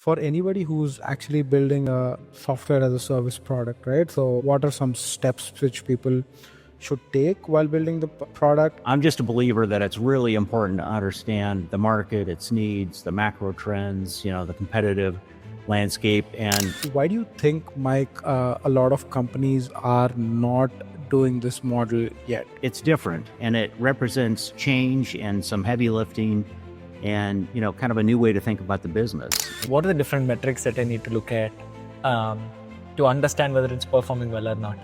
for anybody who's actually building a software as a service product, right? So what are some steps which people should take while building the product? I'm just a believer that it's really important to understand the market, its needs, the macro trends, the competitive landscape. And why do you think, Mike, a lot of companies are not doing this model yet? It's different, and it represents change and some heavy lifting and, kind of a new way to think about the business. What are the different metrics that I need to look at to understand whether it's performing well or not?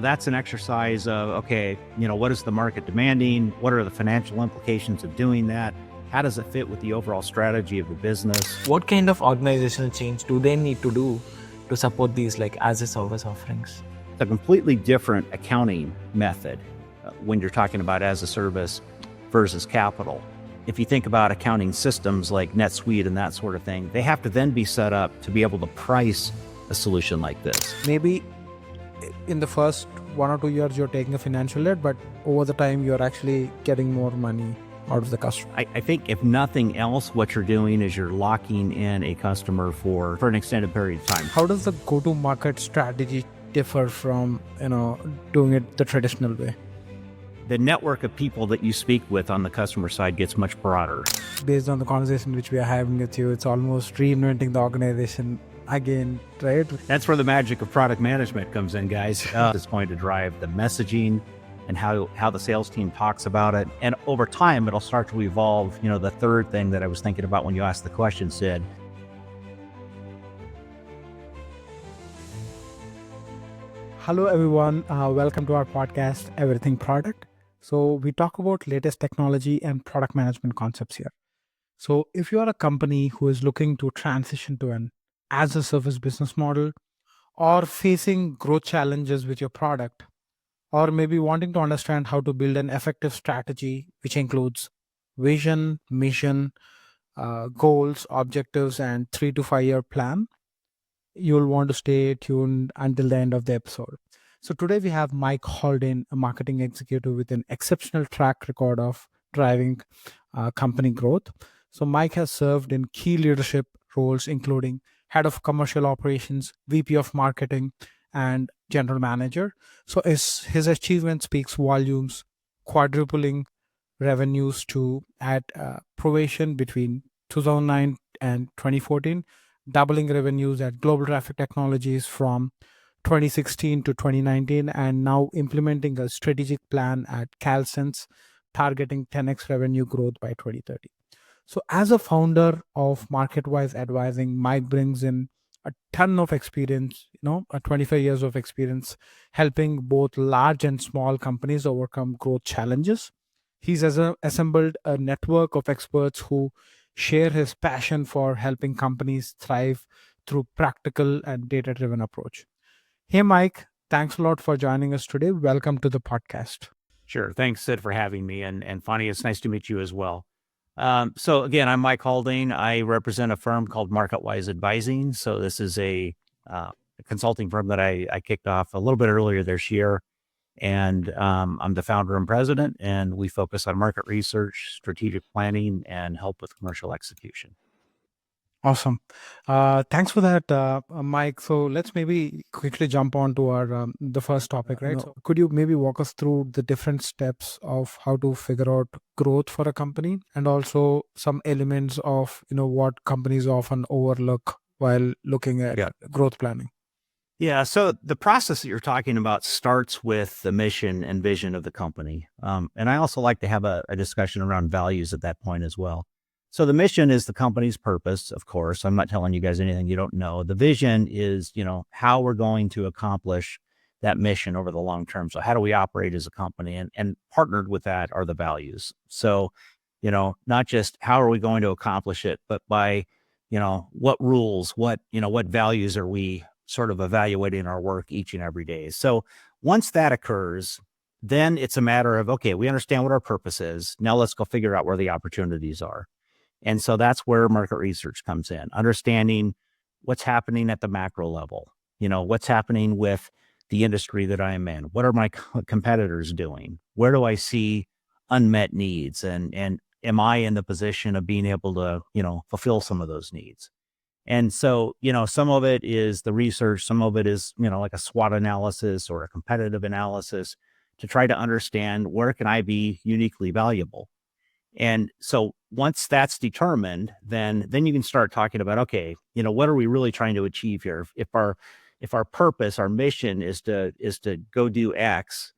That's an exercise of, okay, what is the market demanding? What are the financial implications of doing that? How does it fit with the overall strategy of the business? What kind of organizational change do they need to do to support these as a service offerings? It's a completely different accounting method when you're talking about as a service versus capital. If you think about accounting systems like NetSuite and that sort of thing, they have to then be set up to be able to price a solution like this. Maybe in the first 1 or 2 years, you're taking a financial hit, but over the time, you're actually getting more money out of the customer. I think if nothing else, what you're doing is you're locking in a customer for an extended period of time. How does the go-to-market strategy differ from, doing it the traditional way? The network of people that you speak with on the customer side gets much broader. Based on the conversation which we are having with you, it's almost reinventing the organization again, right? That's where the magic of product management comes in, guys. It's going to drive the messaging and how the sales team talks about it. And over time, it'll start to evolve. The third thing that I was thinking about when you asked the question, Sid. Hello, everyone. Welcome to our podcast, Everything Product. So we talk about latest technology and product management concepts here. So if you are a company who is looking to transition to an as-a-service business model, or facing growth challenges with your product, or maybe wanting to understand how to build an effective strategy, which includes vision, mission, goals, objectives, and 3 to 5 year plan, you'll want to stay tuned until the end of the episode. So today we have Mike Haldane, a marketing executive with an exceptional track record of driving company growth. So Mike has served in key leadership roles, including head of commercial operations, VP of marketing, and general manager. So his achievement speaks volumes, quadrupling revenues to at Provation between 2009 and 2014, doubling revenues at Global Traffic Technologies from 2016 to 2019, and now implementing a strategic plan at CalSense, targeting 10x revenue growth by 2030. So as a founder of MarketWise Advising, Mike brings in a ton of experience, 25 years of experience helping both large and small companies overcome growth challenges. He's assembled a network of experts who share his passion for helping companies thrive through practical and data-driven approach. Hey, Mike, thanks a lot for joining us today. Welcome to the podcast. Sure. Thanks, Sid, for having me. And Fani, it's nice to meet you as well. So again, I'm Mike Haldane. I represent a firm called MarketWise Advising. So this is a consulting firm that I kicked off a little bit earlier this year. And I'm the founder and president, and we focus on market research, strategic planning, and help with commercial execution. Awesome. Thanks for that, Mike. So let's maybe quickly jump on to our the first topic, right? So could you maybe walk us through the different steps of how to figure out growth for a company, and also some elements of what companies often overlook while looking at growth planning? Yeah. So the process that you're talking about starts with the mission and vision of the company. And I also like to have a discussion around values at that point as well. So the mission is the company's purpose, of course. I'm not telling you guys anything you don't know. The vision is, how we're going to accomplish that mission over the long term. So how do we operate as a company? And partnered with that are the values. So, not just how are we going to accomplish it, but by, what rules, what values are we sort of evaluating our work each and every day. So once that occurs, then it's a matter of, okay, we understand what our purpose is. Now let's go figure out where the opportunities are. And so that's where market research comes in, understanding what's happening at the macro level, what's happening with the industry that I am in. What are my competitors doing? Where do I see unmet needs? And am I in the position of being able to, fulfill some of those needs? And so, some of it is the research, some of it is, like a SWOT analysis or a competitive analysis to try to understand where can I be uniquely valuable. And so once that's determined, then you can start talking about, okay, what are we really trying to achieve here? If our purpose, our mission is to go do X,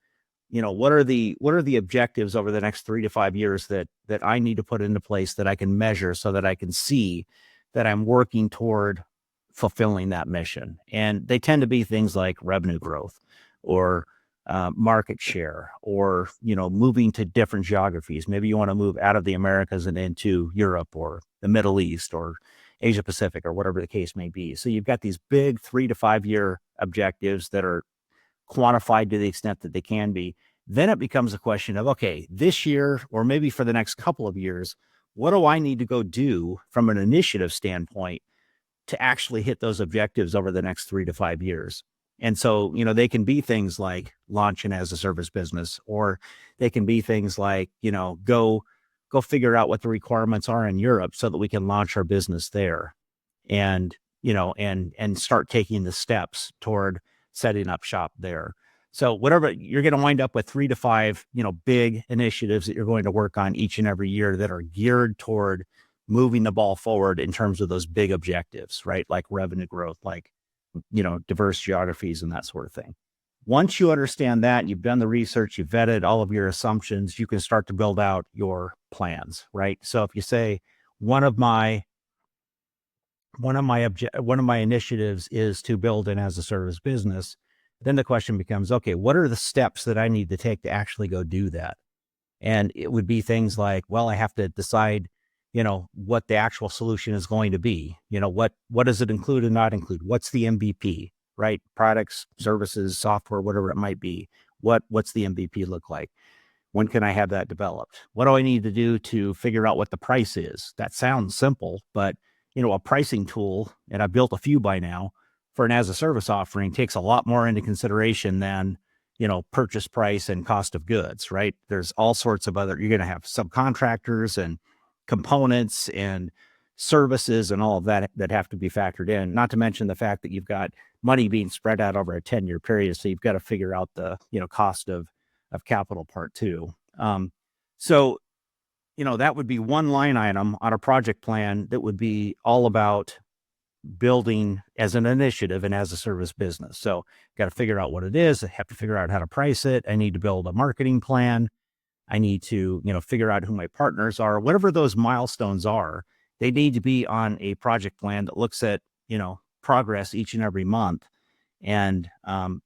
what are the objectives over the next 3 to 5 years that I need to put into place that I can measure so that I can see that I'm working toward fulfilling that mission. And they tend to be things like revenue growth or market share, or moving to different geographies. Maybe you want to move out of the Americas and into Europe or the Middle East or Asia Pacific or whatever the case may be. So you've got these big 3 to 5 year objectives that are quantified to the extent that they can be. Then it becomes a question of, okay, this year or maybe for the next couple of years, what do I need to go do from an initiative standpoint to actually hit those objectives over the next 3 to 5 years? And so, they can be things like launch an as a service business, or they can be things like, go figure out what the requirements are in Europe so that we can launch our business there, and, and start taking the steps toward setting up shop there. So whatever, you're going to wind up with 3 to 5, big initiatives that you're going to work on each and every year that are geared toward moving the ball forward in terms of those big objectives, right? Like revenue growth, like, diverse geographies and that sort of thing. Once you understand that, you've done the research, you've vetted all of your assumptions, you can start to build out your plans, right? So if you say one of my initiatives is to build an as a service business, then the question becomes, okay, what are the steps that I need to take to actually go do that? And it would be things like, well, I have to decide, what the actual solution is going to be. What does it include and not include? What's the MVP, right? Products, services, software, whatever it might be. What's the MVP look like? When can I have that developed? What do I need to do to figure out what the price is? That sounds simple, but a pricing tool, and I've built a few by now, for an as a service offering takes a lot more into consideration than, purchase price and cost of goods, right? There's all sorts of you're going to have subcontractors and components and services and all of that have to be factored in, not to mention the fact that you've got money being spread out over a 10-year period. So you've got to figure out the, cost of capital part too. So, that would be one line item on a project plan that would be all about building as an initiative and as a service business. So got to figure out what it is. I have to figure out how to price it. I need to build a marketing plan. I need to, figure out who my partners are. Whatever those milestones are, they need to be on a project plan that looks at, progress each and every month. And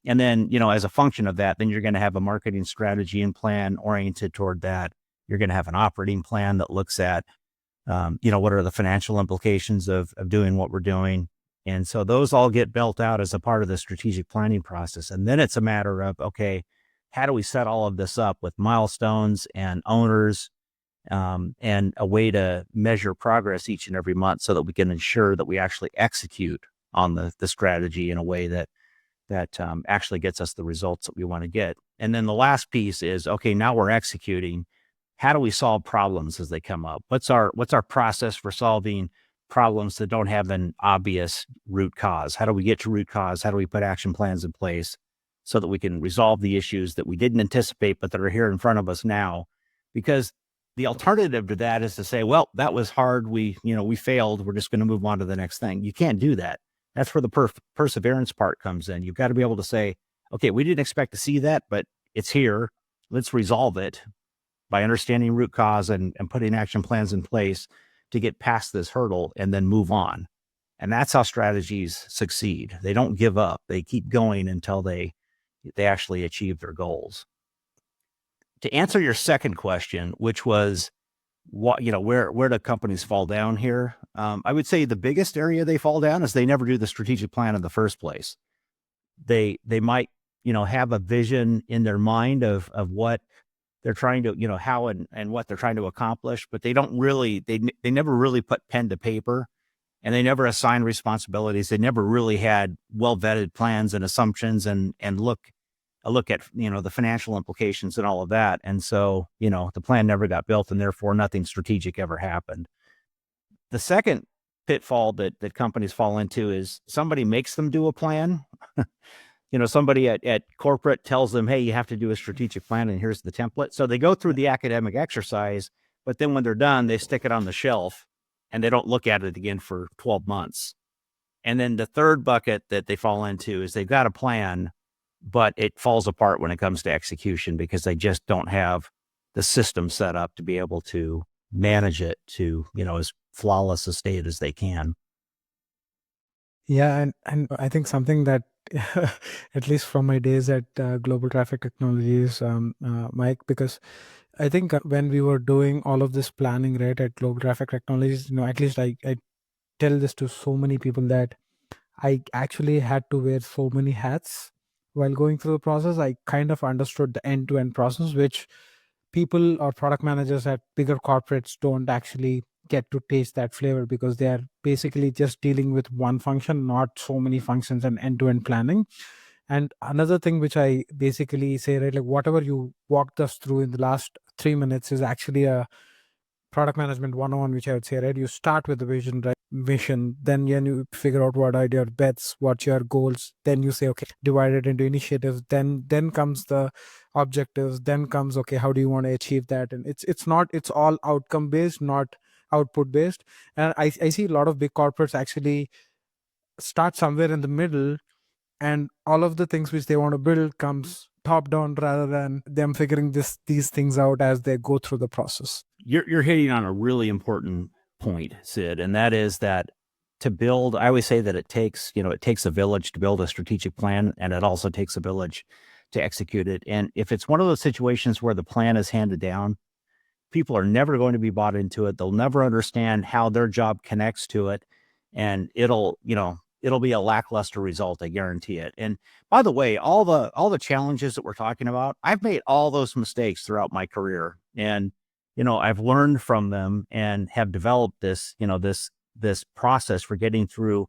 then, as a function of that, then you're going to have a marketing strategy and plan oriented toward that. You're going to have an operating plan that looks at, what are the financial implications of doing what we're doing. And so those all get built out as a part of the strategic planning process. And then it's a matter of, okay, how do we set all of this up with milestones and owners, and a way to measure progress each and every month so that we can ensure that we actually execute on the strategy in a way that actually gets us the results that we want to get. And then the last piece is, okay, now we're executing. How do we solve problems as they come up? What's our process for solving problems that don't have an obvious root cause? How do we get to root cause? How do we put action plans in place so that we can resolve the issues that we didn't anticipate, but that are here in front of us now? Because the alternative to that is to say, well, that was hard. We failed. We're just going to move on to the next thing. You can't do that. That's where the perseverance part comes in. You've got to be able to say, okay, we didn't expect to see that, but it's here. Let's resolve it by understanding root cause and putting action plans in place to get past this hurdle and then move on. And that's how strategies succeed. They don't give up. They keep going until they actually achieve their goals. To answer your second question, which was where do companies fall down here? I would say the biggest area they fall down is they never do the strategic plan in the first place. They might, have a vision in their mind of what they're trying to, how and what they're trying to accomplish, but they don't really, they never really put pen to paper, and they never assign responsibilities. They never really had well-vetted plans and assumptions and a look at, the financial implications and all of that. And so, the plan never got built, and therefore nothing strategic ever happened. The second pitfall that companies fall into is somebody makes them do a plan. Somebody at corporate tells them, hey, you have to do a strategic plan and here's the template. So they go through the academic exercise, but then when they're done, they stick it on the shelf and they don't look at it again for 12 months. And then the third bucket that they fall into is they've got a plan, but it falls apart when it comes to execution because they just don't have the system set up to be able to manage it to, as flawless a state as they can. Yeah, and I think something that, at least from my days at Global Traffic Technologies, Mike, because I think when we were doing all of this planning, right, at Global Traffic Technologies, at least I tell this to so many people that I actually had to wear so many hats while going through the process. I kind of understood the end-to-end process, which people or product managers at bigger corporates don't actually get to taste that flavor because they are basically just dealing with one function, not so many functions and end-to-end planning. And another thing which I basically say, right, like whatever you walked us through in the last 3 minutes is actually a product management 101, which I would say, right? You start with the vision, right? Mission, then you figure out what are your bets, what your goals, then you say, okay, divide it into initiatives, then comes the objectives, then comes, okay, how do you want to achieve that? And it's all outcome based, not output based. And I see a lot of big corporates actually start somewhere in the middle, and all of the things which they want to build comes top down rather than them figuring these things out as they go through the process. You're hitting on a really important point, Sid, and that is that to build, I always say that it takes a village to build a strategic plan, and it also takes a village to execute it. And if it's one of those situations where the plan is handed down, people are never going to be bought into it. They'll never understand how their job connects to it, and it'll be a lackluster result. I guarantee it. And by the way, all the challenges that we're talking about, I've made all those mistakes throughout my career, and I've learned from them and have developed this process for getting through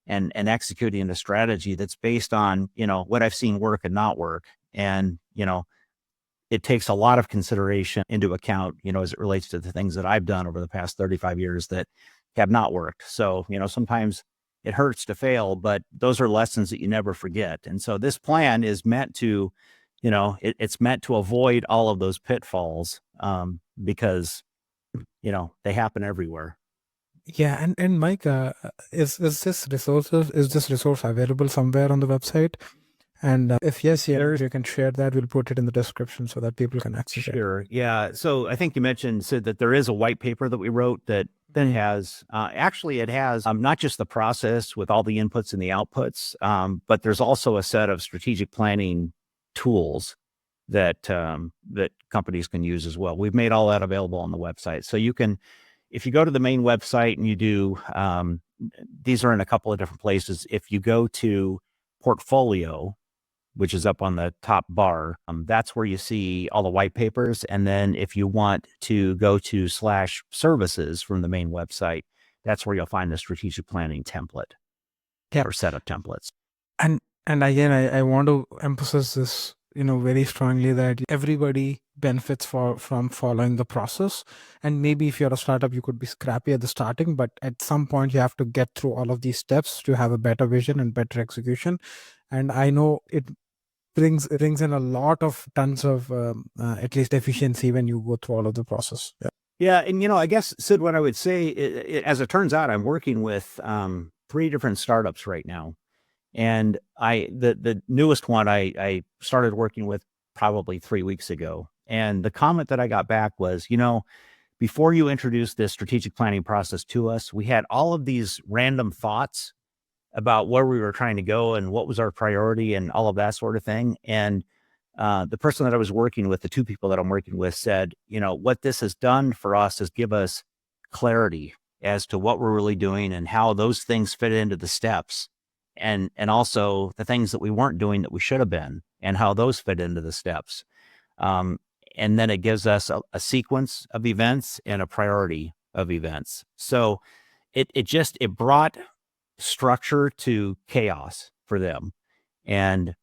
and executing a strategy that's based on what I've seen work and not work. And it takes a lot of consideration into account, as it relates to the things that I've done over the past 35 years that have not worked. So, sometimes it hurts to fail, but those are lessons that you never forget. And so this plan is meant to, it's meant to avoid all of those pitfalls, because, they happen everywhere. Yeah, and Mike, is this resource available somewhere on the website? And if yes, you can share that. We'll put it in the description so that people can access it. Sure. Yeah. So I think you mentioned, Sid, that there is a white paper that we wrote that has, actually it has not just the process with all the inputs and the outputs, but there's also a set of strategic planning tools that companies can use as well. We've made all that available on the website. So you can, if you go to the main website and you do, these are in a couple of different places. If you go to portfolio, which is up on the top bar, that's where you see all the white papers. And then if you want to go to /services from the main website, that's where you'll find the strategic planning template or set of templates. And again, I want to emphasize this, very strongly, that everybody benefits from following the process. And maybe if you're a startup, you could be scrappy at the starting, but at some point you have to get through all of these steps to have a better vision and better execution. And I know it brings in a lot of tons of at least efficiency when you go through all of the process. Yeah. And, I guess, Sid, what I would say, as it turns out, I'm working with 3 different startups right now. And the newest one I started working with probably 3 weeks ago. And the comment that I got back was, before you introduced this strategic planning process to us, we had all of these random thoughts about where we were trying to go and what was our priority and all of that sort of thing. And the person that I was working with, the 2 people that I'm working with, said, what this has done for us is give us clarity as to what we're really doing and how those things fit into the steps. And also the things that we weren't doing that we should have been and how those fit into the steps. And then it gives us a sequence of events and a priority of events. So it brought structure to chaos for them. And,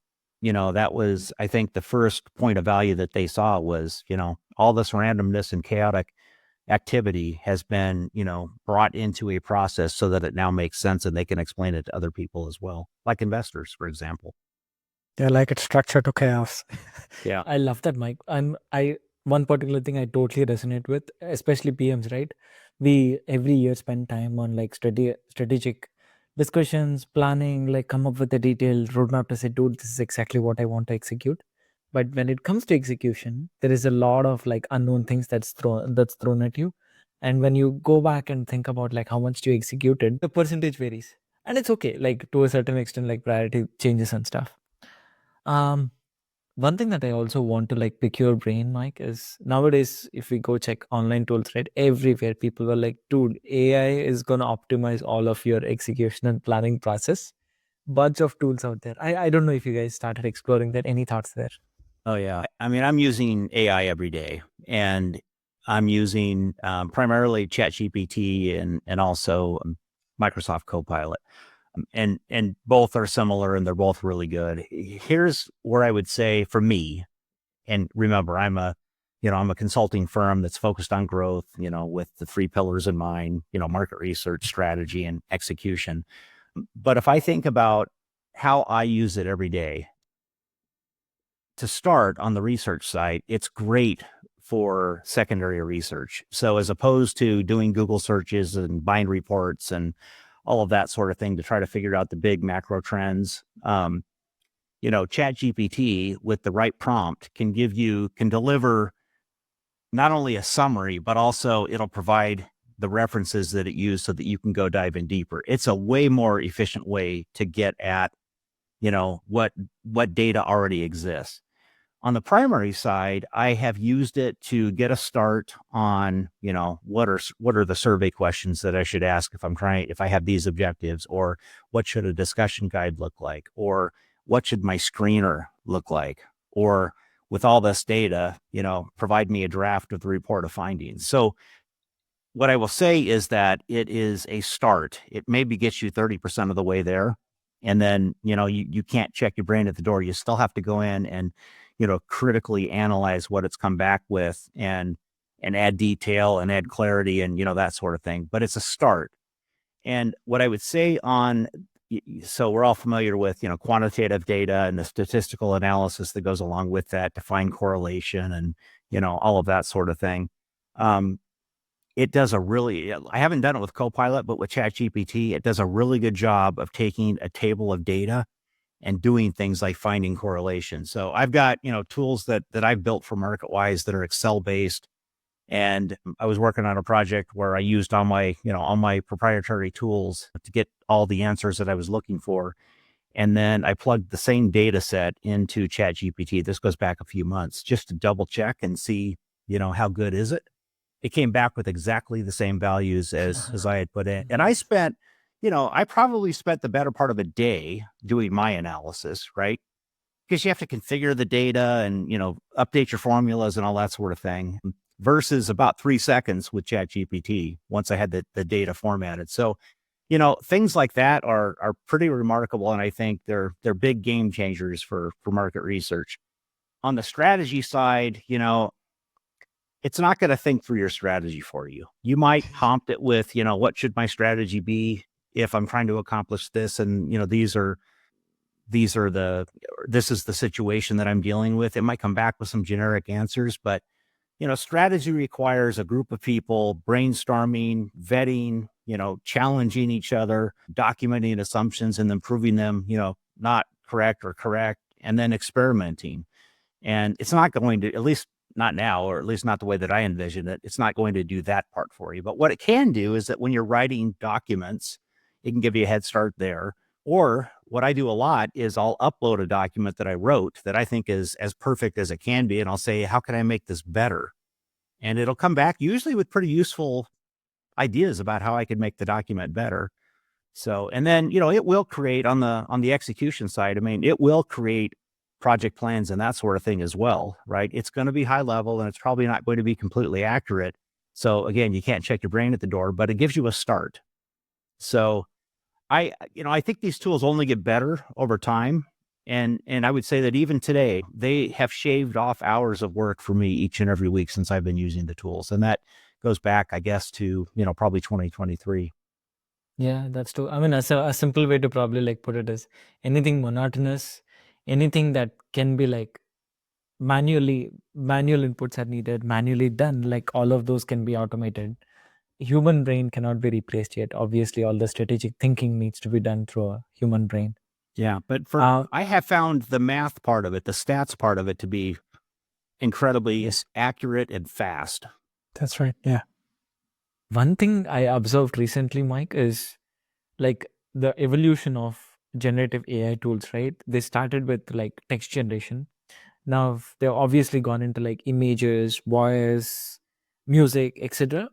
that was, I think, the first point of value that they saw was, all this randomness and chaotic activity has been, brought into a process so that it now makes sense and they can explain it to other people as well, like investors, for example. Yeah, like it's structure to chaos. Yeah. I love that, Mike. I one particular thing I totally resonate with, especially PMs, right? We every year spend time on like strategic discussions, planning, like come up with a detailed roadmap to say, dude, this is exactly what I want to execute. But when it comes to execution, there is a lot of like unknown things that's thrown at you. And when you go back and think about like how much you executed, the percentage varies. And it's okay, like to a certain extent, like priority changes and stuff. Um, One thing that I also want to like pick your brain, Mike, is nowadays if we go check online tools, right? Everywhere people are like, dude, AI is gonna optimize all of your execution and planning process. Bunch of tools out there. I don't know if you guys started exploring that. Any thoughts there? Oh, yeah. I mean, I'm using AI every day, and I'm using primarily ChatGPT and also Microsoft Copilot. And both are similar and they're both really good. Here's where I would say for me, and remember, I'm a consulting firm that's focused on growth, with the three pillars in mind, market research, strategy, and execution. But if I think about how I use it every day, to start on the research side, it's great for secondary research. So as opposed to doing Google searches and buying reports and all of that sort of thing to try to figure out the big macro trends, ChatGPT with the right prompt can deliver not only a summary, but also it'll provide the references that it used so that you can go dive in deeper. It's a way more efficient way to get at, what data already exists. On the primary side, I have used it to get a start on, what are the survey questions that I should ask if I have these objectives, or what should a discussion guide look like, or what should my screener look like, or with all this data, provide me a draft of the report of findings. So what I will say is that it is a start. It maybe gets you 30% of the way there. And then, you can't check your brain at the door. You still have to go in and, critically analyze what it's come back with and add detail and add clarity and, that sort of thing. But it's a start. And what I would say so we're all familiar with, quantitative data and the statistical analysis that goes along with that to find correlation and, all of that sort of thing. It does I haven't done it with Copilot, but with ChatGPT, it does a really good job of taking a table of data and doing things like finding correlation. So I've got, tools that I've built for MarketWise that are Excel based. And I was working on a project where I used all my proprietary tools to get all the answers that I was looking for. And then I plugged the same data set into ChatGPT. This goes back a few months just to double check and see, how good is it? It came back with exactly the same values as I had put in. And I probably spent the better part of a day doing my analysis, right? Because you have to configure the data and, update your formulas and all that sort of thing, versus about 3 seconds with ChatGPT once I had the data formatted. So, things like that are pretty remarkable. And I think they're big game changers for market research. On the strategy side, it's not going to think through your strategy for you. You might prompt it with, what should my strategy be if I'm trying to accomplish this? And, this is the situation that I'm dealing with. It might come back with some generic answers, but, strategy requires a group of people brainstorming, vetting, challenging each other, documenting assumptions and then proving them, not correct or correct, and then experimenting. And it's not going to, at least not now, or at least not the way that I envision it, it's not going to do that part for you. But what it can do is that when you're writing documents, it can give you a head start there. Or what I do a lot is I'll upload a document that I wrote that I think is as perfect as it can be. And I'll say, how can I make this better? And it'll come back usually with pretty useful ideas about how I could make the document better. So, and then, it will create on the execution side. I mean, it will create project plans and that sort of thing as well, right? It's going to be high level and it's probably not going to be completely accurate. So again, you can't check your brain at the door, but it gives you a start. So I think these tools only get better over time. And I would say that even today, they have shaved off hours of work for me each and every week since I've been using the tools. And that goes back, I guess, to, probably 2023. Yeah, that's true. I mean, a simple way to probably like put it is anything monotonous, anything that can be like manual inputs are needed, manually done, like all of those can be automated. Human brain cannot be replaced yet. Obviously, all the strategic thinking needs to be done through a human brain. Yeah, but Uh, I have found the math part of it, the stats part of it, to be incredibly Yes. accurate and fast. That's right. Yeah. One thing I observed recently, Mike, is like the evolution of generative AI tools, right? They started with like text generation. Now they've obviously gone into like images, voice, music, etc.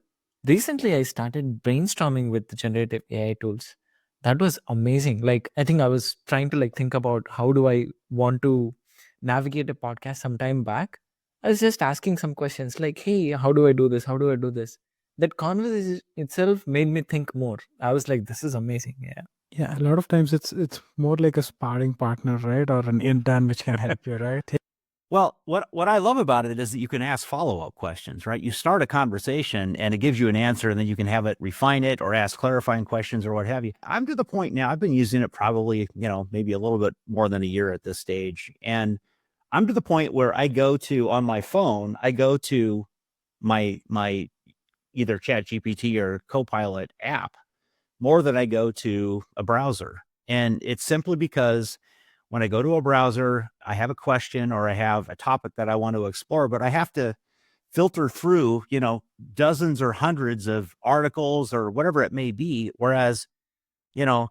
Recently, I started brainstorming with the generative AI tools. That was amazing. Like, I think I was trying to like think about how do I want to navigate a podcast some time back. I was just asking some questions like, hey, how do I do this? How do I do this? That conversation itself made me think more. I was like, this is amazing. Yeah. Yeah. A lot of times it's more like a sparring partner, right? Or an intern which can help you, right? Well, what I love about it is that you can ask follow-up questions, right? You start a conversation and it gives you an answer, and then you can have it refine it or ask clarifying questions or what have you. I'm to the point now, I've been using it probably, maybe a little bit more than a year at this stage. And I'm to the point where I go to, on my phone, I go to my either ChatGPT or Copilot app more than I go to a browser. And it's simply because when I go to a browser, I have a question or I have a topic that I want to explore, but I have to filter through, dozens or hundreds of articles or whatever it may be. Whereas, you know,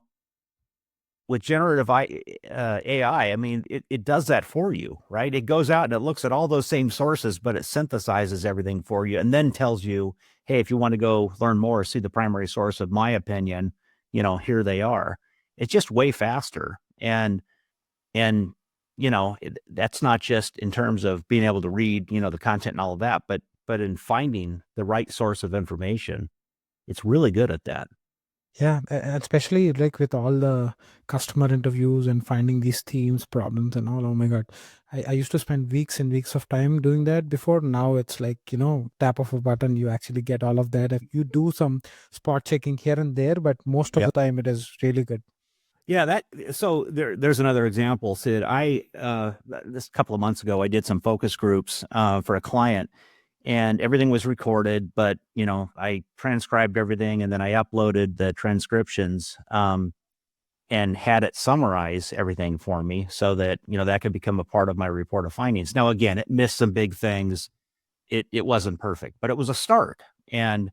with generative AI, I mean, it does that for you, right? It goes out and it looks at all those same sources, but it synthesizes everything for you and then tells you, hey, if you want to go learn more, see the primary source of my opinion, here they are. It's just way faster. And that's not just in terms of being able to read, the content and all of that, but in finding the right source of information, it's really good at that. Yeah, especially like with all the customer interviews and finding these themes, problems, and all. Oh my God. I used to spend weeks and weeks of time doing that before. Now it's like, tap of a button, you actually get all of that. If you do some spot checking here and there, but most of Yep. the time it is really good. Yeah, so there's another example, Sid. This couple of months ago, I did some focus groups for a client, and everything was recorded, but I transcribed everything and then I uploaded the transcriptions and had it summarize everything for me so that that could become a part of my report of findings. Now, again, it missed some big things. It wasn't perfect, but it was a start. And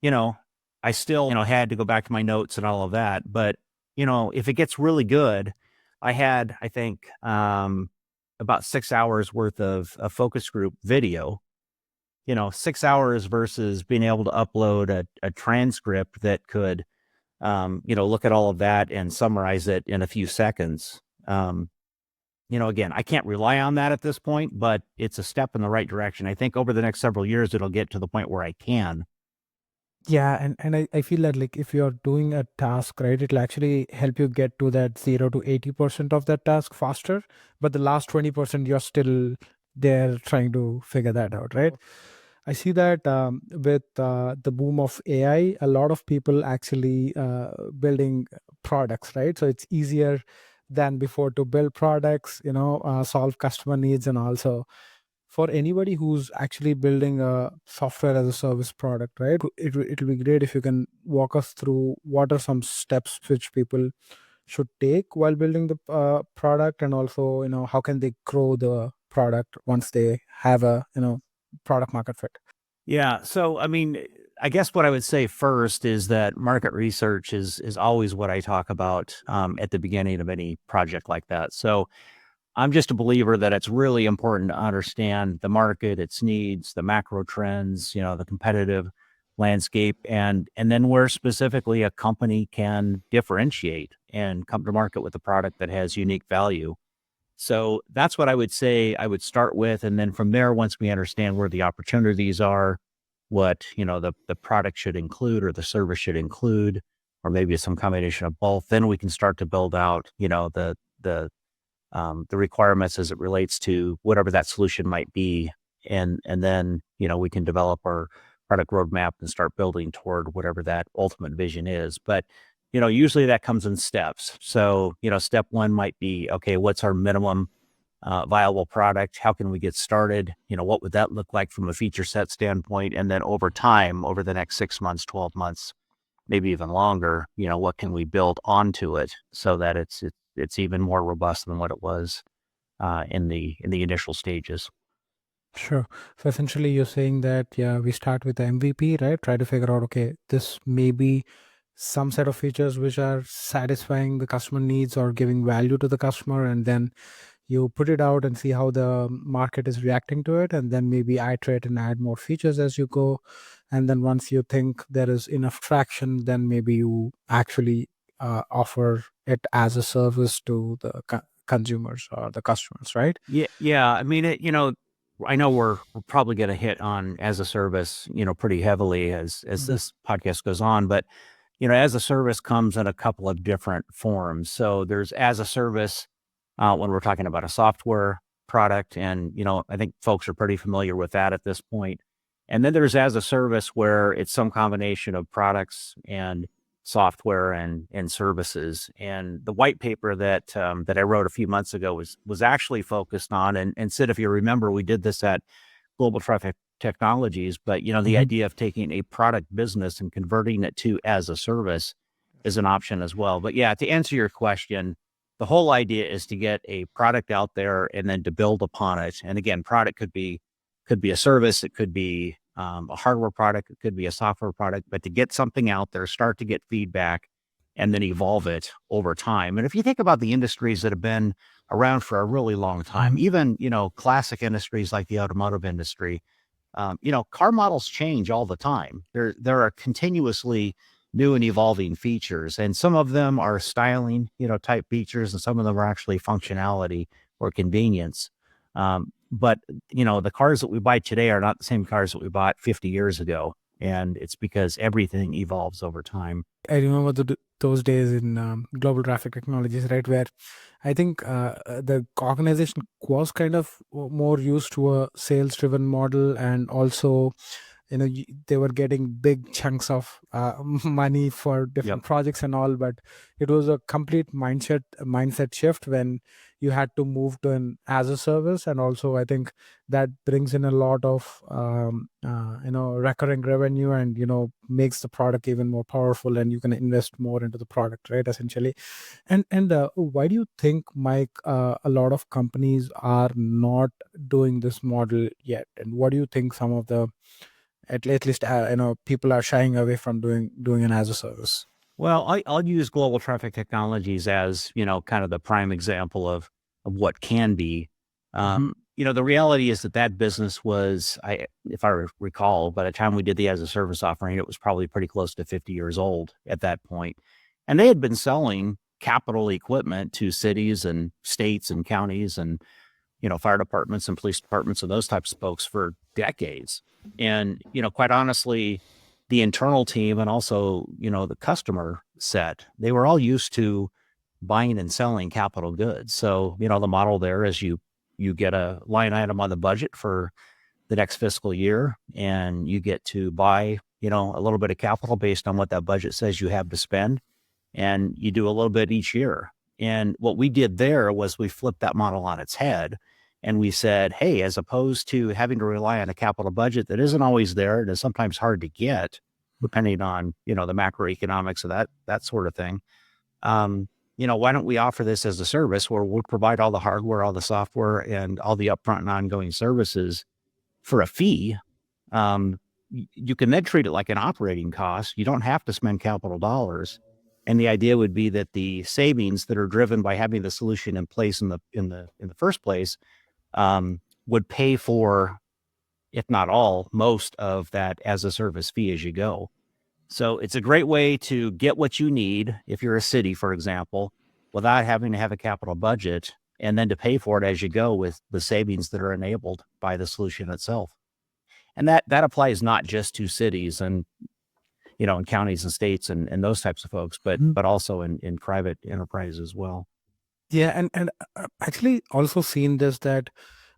I still had to go back to my notes and all of that. But if it gets really good, I had, I think, about 6 hours worth of a focus group video. 6 hours versus being able to upload a transcript that could, look at all of that and summarize it in a few seconds. Again, I can't rely on that at this point, but it's a step in the right direction. I think over the next several years, it'll get to the point where I can. Yeah, and I feel that like if you're doing a task, right, it'll actually help you get to that 0 to 80% of that task faster. But the last 20%, you're still there trying to figure that out, right? I see that with the boom of AI, a lot of people actually building products, right? So it's easier than before to build products, solve customer needs, and also for anybody who's actually building a software as a service product, right? It'll be great if you can walk us through what are some steps which people should take while building the product, and also, how can they grow the product once they have a, product market fit. Yeah. So, I mean, I guess what I would say first is that market research is always what I talk about at the beginning of any project like that. So I'm just a believer that it's really important to understand the market, its needs, the macro trends, the competitive landscape, and then where specifically a company can differentiate and come to market with a product that has unique value. So that's what I would say I would start with. And then from there, once we understand where the opportunities are, what, the product should include or the service should include, or maybe some combination of both, then we can start to build out, the requirements as it relates to whatever that solution might be. And then, we can develop our product roadmap and start building toward whatever that ultimate vision is. But, usually that comes in steps. So, step one might be, okay, what's our minimum viable product? How can we get started? What would that look like from a feature set standpoint? And then over time, over the next 6 months, 12 months, maybe even longer, what can we build onto it so that it's even more robust than what it was in the initial stages. Sure. So essentially, you're saying that, yeah, we start with the MVP, right? Try to figure out, okay, this may be some set of features which are satisfying the customer needs or giving value to the customer. And then you put it out and see how the market is reacting to it. And then maybe iterate and add more features as you go. And then once you think there is enough traction, then maybe you actually offer it as a service to the consumers or the customers, right? Yeah. I mean, I know we're probably going to hit on as a service, pretty heavily as this podcast goes on, but as a service comes in a couple of different forms. So there's as a service when we're talking about a software product, and I think folks are pretty familiar with that at this point. And then there's as a service where it's some combination of products and software and services. And the white paper that I wrote a few months ago was actually focused on, and Sid, if you remember, we did this at Global Traffic Technologies, but the idea of taking a product business and converting it to as a service is an option as well. But yeah, to answer your question, the whole idea is to get a product out there and then to build upon it. And again, product could be a service, it could be a hardware product, it could be a software product, but to get something out there, start to get feedback, and then evolve it over time. And if you think about the industries that have been around for a really long time, even, classic industries like the automotive industry, car models change all the time. There are continuously new and evolving features, and some of them are styling, type features, and some of them are actually functionality or convenience. But the cars that we buy today are not the same cars that we bought 50 years ago. And it's because everything evolves over time. I remember those days in global traffic technologies, right, where I think the organization was kind of more used to a sales-driven model, and also, they were getting big chunks of money for different projects and all, but it was a complete mindset shift when you had to move to an as a service. And also, I think that brings in a lot of recurring revenue, and makes the product even more powerful, and you can invest more into the product, right, essentially. And why do you think, Mike, a lot of companies are not doing this model yet? And what do you think some of the at least people are shying away from doing an as a service? Well, I'll use Global Traffic Technologies as, kind of the prime example of what can be. The reality is that business was, if I recall, by the time we did the as a service offering, it was probably pretty close to 50 years old at that point. And they had been selling capital equipment to cities and states and counties and, fire departments and police departments and those types of folks for decades. And, quite honestly, the internal team and also, the customer set, they were all used to buying and selling capital goods. So, the model there is you get a line item on the budget for the next fiscal year, and you get to buy, a little bit of capital based on what that budget says you have to spend. And you do a little bit each year. And what we did there was we flipped that model on its head. And we said, hey, as opposed to having to rely on a capital budget that isn't always there and is sometimes hard to get, depending on, the macroeconomics of that sort of thing, why don't we offer this as a service where we'll provide all the hardware, all the software, and all the upfront and ongoing services for a fee? You can then treat it like an operating cost. You don't have to spend capital dollars. And the idea would be that the savings that are driven by having the solution in place in the first place would pay for, if not all, most of that as a service fee as you go. So it's a great way to get what you need if you're a city, for example, without having to have a capital budget, and then to pay for it as you go with the savings that are enabled by the solution itself. And that applies not just to cities and, in counties and states and those types of folks, but also in private enterprise as well. Yeah, and actually also seen this, that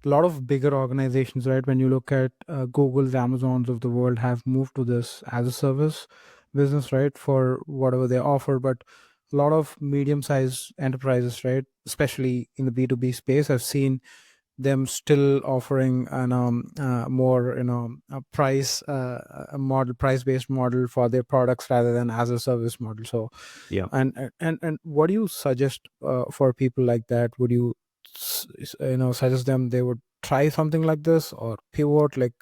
a lot of bigger organizations, right? When you look at Google's, Amazons of the world have moved to this as a service business, right? For whatever they offer. But a lot of medium-sized enterprises, right? Especially in the B2B space, I've seen them still offering an more a price-based model for their products rather than as a service model. So Yeah. and what do you suggest for people like that? Would you suggest them they would try something like this or pivot? Like,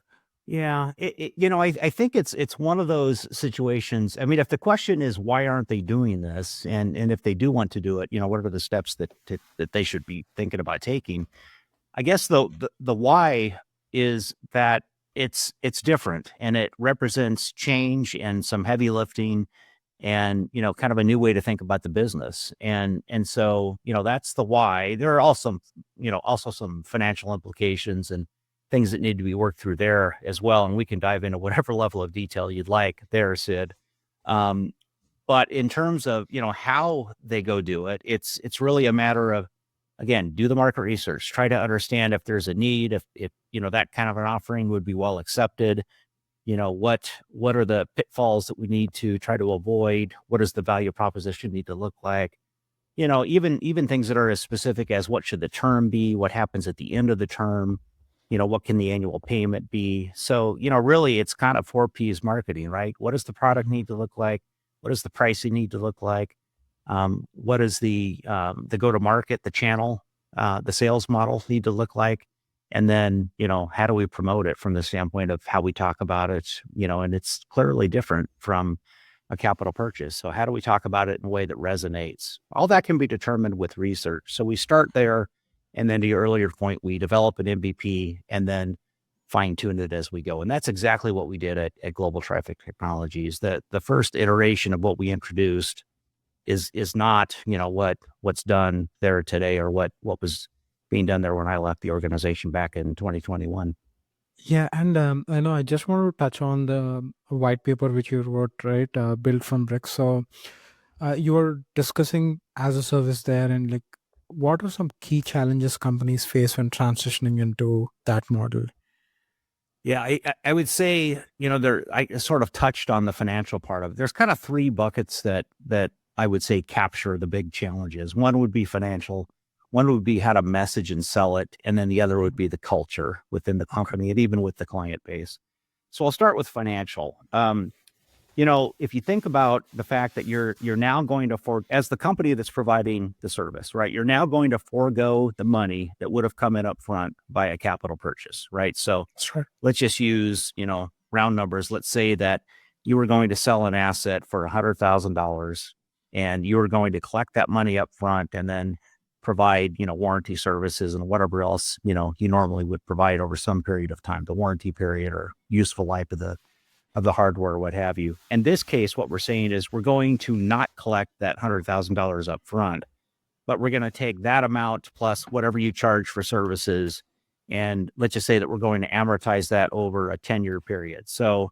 Yeah, I think it's one of those situations. I mean, if the question is why aren't they doing this, and if they do want to do it, what are the steps that they should be thinking about taking? I guess the why is that it's different, and it represents change and some heavy lifting, and kind of a new way to think about the business, and so that's the why. There are also some financial implications and things that need to be worked through there as well, and we can dive into whatever level of detail you'd like there, Sid. But in terms of how they go do it, it's really a matter of, again, do the market research, try to understand if there's a need, if that kind of an offering would be well accepted. What are the pitfalls that we need to try to avoid? What does the value proposition need to look like? Even things that are as specific as what should the term be, what happens at the end of the term, what can the annual payment be? So, really it's kind of 4Ps marketing, right? What does the product need to look like? What does the pricing need to look like? What does the go-to-market, the channel, the sales model need to look like? And then, how do we promote it from the standpoint of how we talk about it? And it's clearly different from a capital purchase. So how do we talk about it in a way that resonates? All that can be determined with research. So we start there. And then to your earlier point, we develop an MVP and then fine tune it as we go. And that's exactly what we did at Global Traffic Technologies. The first iteration of what we introduced is not, what's done there today or what was being done there when I left the organization back in 2021. yeah, and I know I just want to touch on the white paper which you wrote, right? Built from bricks. So you were discussing as a service there, and like, what are some key challenges companies face when transitioning into that model? Yeah, I would say, I sort of touched on the financial part of it. There's kind of three buckets that I would say capture the big challenges. One would be financial, one would be how to message and sell it, and then the other would be the culture within the company and even with the client base. So I'll start with financial. If you think about the fact that you're now going to as the company that's providing the service, right? You're now going to forego the money that would have come in up front by a capital purchase, right? So Sure. let's just use, round numbers. Let's say that you were going to sell an asset for $100,000 and you were going to collect that money up front and then provide, warranty services and whatever else, you normally would provide over some period of time, the warranty period or useful life of the hardware, what have you. In this case, what we're saying is we're going to not collect that $100,000 up front, but we're going to take that amount plus whatever you charge for services. And let's just say that we're going to amortize that over a 10-year period. So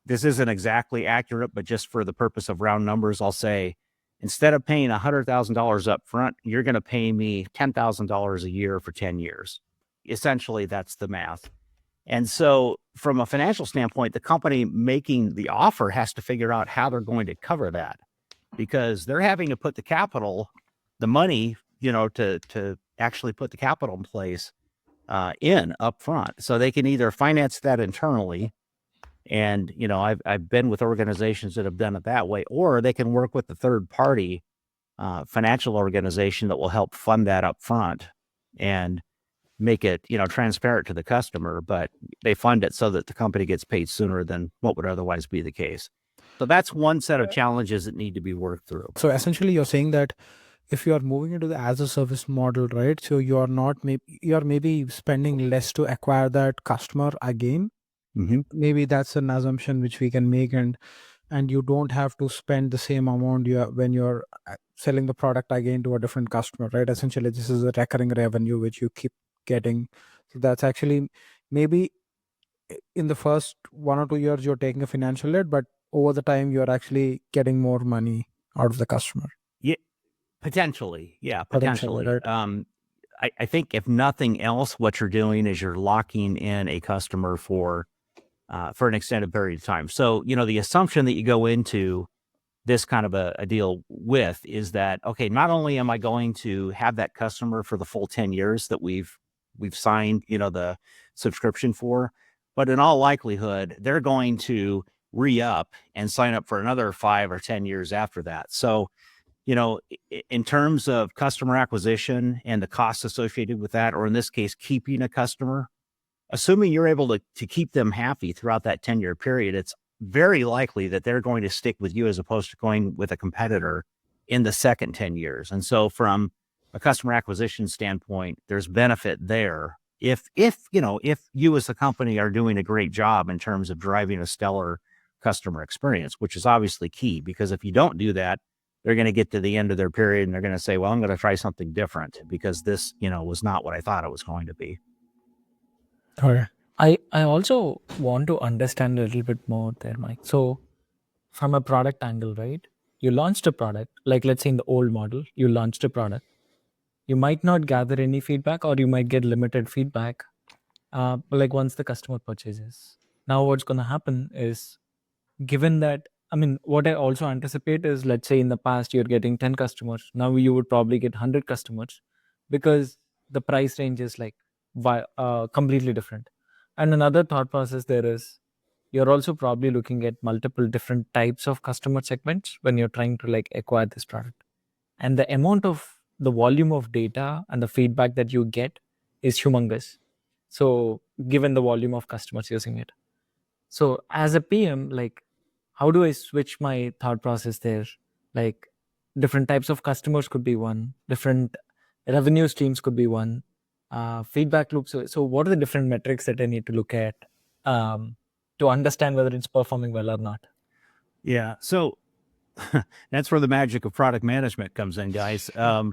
this isn't exactly accurate, but just for the purpose of round numbers, I'll say, instead of paying $100,000 up front, you're going to pay me $10,000 a year for 10 years. Essentially, that's the math. And so from a financial standpoint, the company making the offer has to figure out how they're going to cover that, because they're having to put the capital, the money, to actually put the capital in place in up front. So they can either finance that internally. And, I've been with organizations that have done it that way, or they can work with the third party financial organization that will help fund that up front and make it, transparent to the customer, but they fund it so that the company gets paid sooner than what would otherwise be the case. So that's one set of challenges that need to be worked through. So essentially, you're saying that if you are moving into the as a service model, right? So you are not you are maybe spending less to acquire that customer again. Mm-hmm. Maybe that's an assumption which we can make, and you don't have to spend the same amount when you're selling the product again to a different customer, right? Essentially, this is a recurring revenue which you keep getting. So that's actually maybe in the first 1 or 2 years you're taking a financial hit, but over the time you're actually getting more money out of the customer. Yeah, potentially. Yeah, potentially. Right? I think if nothing else, what you're doing is you're locking in a customer for an extended period of time. So, the assumption that you go into this kind of a deal with is that, okay, not only am I going to have that customer for the full 10 years that we've signed, the subscription for, but in all likelihood, they're going to re-up and sign up for another 5 or 10 years after that. So, in terms of customer acquisition and the costs associated with that, or in this case, keeping a customer, assuming you're able to keep them happy throughout that 10-year period, it's very likely that they're going to stick with you as opposed to going with a competitor in the second 10 years. And so from a customer acquisition standpoint, there's benefit there. If you as a company are doing a great job in terms of driving a stellar customer experience, which is obviously key, because if you don't do that, they're going to get to the end of their period and they're going to say, well, I'm going to try something different because this, was not what I thought it was going to be. Okay. I also want to understand a little bit more there, Mike. So from a product angle, right? You launched a product, like let's say in the old model, you launched a product. You might not gather any feedback, or you might get limited feedback, like once the customer purchases. Now what's going to happen is, given that, I mean, what I also anticipate is, let's say in the past you're getting 10 customers, now you would probably get 100 customers, because the price range is like completely different. And another thought process there is, you're also probably looking at multiple different types of customer segments when you're trying to like acquire this product. And the volume of data and the feedback that you get is humongous. So given the volume of customers using it. So as a PM, like, how do I switch my thought process there? Like, different types of customers could be one, different revenue streams could be one, feedback loops. So what are the different metrics that I need to look at to understand whether it's performing well or not? Yeah. So that's where the magic of product management comes in, guys. There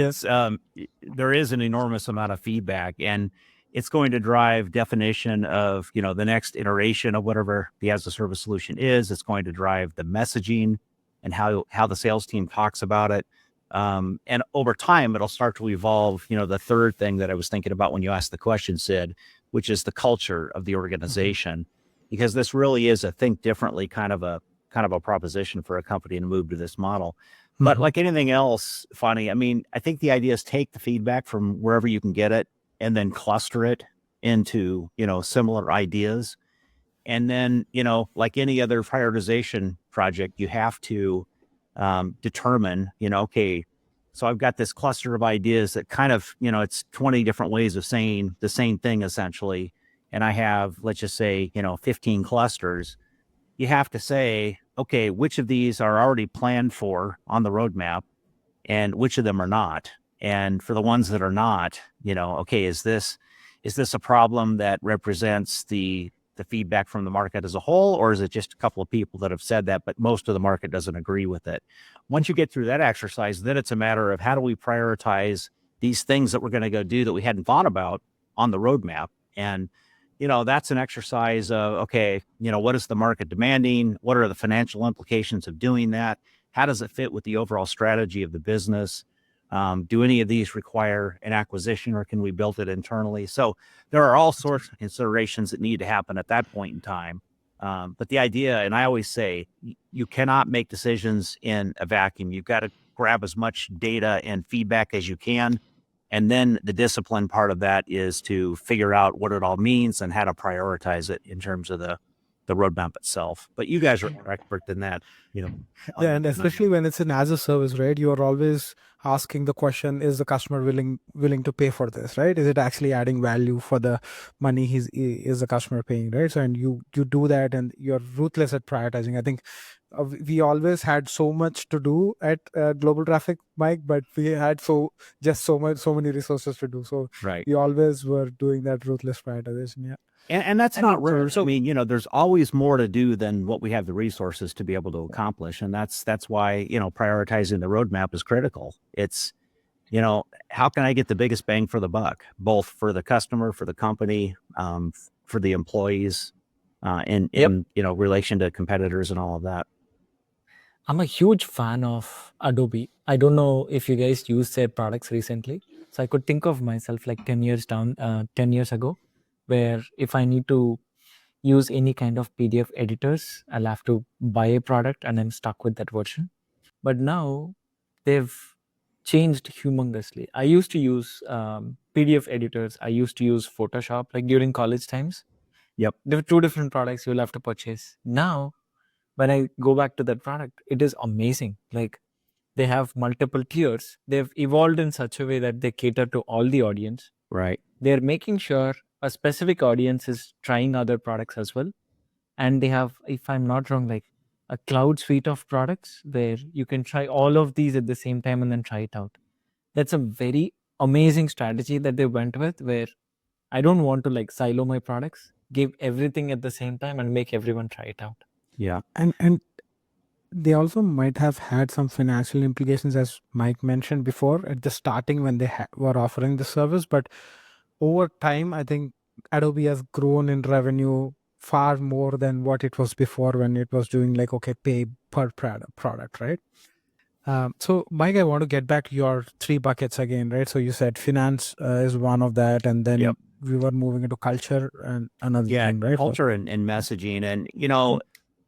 is an enormous amount of feedback, and it's going to drive definition of, the next iteration of whatever the as a service solution is. It's going to drive the messaging and how the sales team talks about it. And over time, it'll start to evolve, the third thing that I was thinking about when you asked the question, Sid, which is the culture of the organization, because this really is a think differently kind of a proposition for a company to move to this model. But like anything else, Fani, I mean, I think the idea is take the feedback from wherever you can get it and then cluster it into, similar ideas. And then, like any other prioritization project, you have to determine, okay, so I've got this cluster of ideas that kind of, it's 20 different ways of saying the same thing essentially. And I have, let's just say, 15 clusters. You have to say, okay, which of these are already planned for on the roadmap and which of them are not? And for the ones that are not, okay, is this a problem that represents the feedback from the market as a whole, or is it just a couple of people that have said that, but most of the market doesn't agree with it? Once you get through that exercise, then it's a matter of how do we prioritize these things that we're going to go do that we hadn't thought about on the roadmap. And that's an exercise of, okay, what is the market demanding? What are the financial implications of doing that? How does it fit with the overall strategy of the business? Do any of these require an acquisition, or can we build it internally? So there are all sorts of considerations that need to happen at that point in time. But the idea, and I always say, you cannot make decisions in a vacuum. You've got to grab as much data and feedback as you can. And then the discipline part of that is to figure out what it all means and how to prioritize it in terms of the roadmap itself. But you guys are more expert than that, Yeah, and especially when it's an as a service, right? You are always asking the question: is the customer willing to pay for this, right? Is it actually adding value for the money is the customer paying, right? So, and you do that, and you're ruthless at prioritizing. I think we always had so much to do at Global Traffic, Mike, but we had so many resources to do. So right. we always were doing that ruthless prioritization. Yeah. And that's not rare. So, I mean, there's always more to do than what we have the resources to be able to accomplish. And that's why, prioritizing the roadmap is critical. It's, how can I get the biggest bang for the buck, both for the customer, for the company, for the employees, in relation to competitors and all of that. I'm a huge fan of Adobe. I don't know if you guys used their products recently. So I could think of myself like 10 years 10 years ago, where if I need to use any kind of PDF editors, I'll have to buy a product and I'm stuck with that version. But now they've changed humongously. I used to use PDF editors. I used to use Photoshop like during college times. Yep. There were two different products you'll have to purchase. Now, when I go back to that product, it is amazing. Like they have multiple tiers. They've evolved in such a way that they cater to all the audience. Right. They're making sure a specific audience is trying other products as well. And they have, if I'm not wrong, like a cloud suite of products where you can try all of these at the same time and then try it out. That's a very amazing strategy that they went with, where I don't want to like silo my products, give everything at the same time and make everyone try it out. Yeah. And they also might have had some financial implications, as Mike mentioned before, at the starting when they were offering the service. But over time, I think Adobe has grown in revenue far more than what it was before, when it was doing like, okay, pay per product, right? So Mike, I want to get back to your three buckets again, right? So you said finance is one of that, and then Yep. we were moving into culture and another Yeah, thing, right? culture and messaging. And, you know,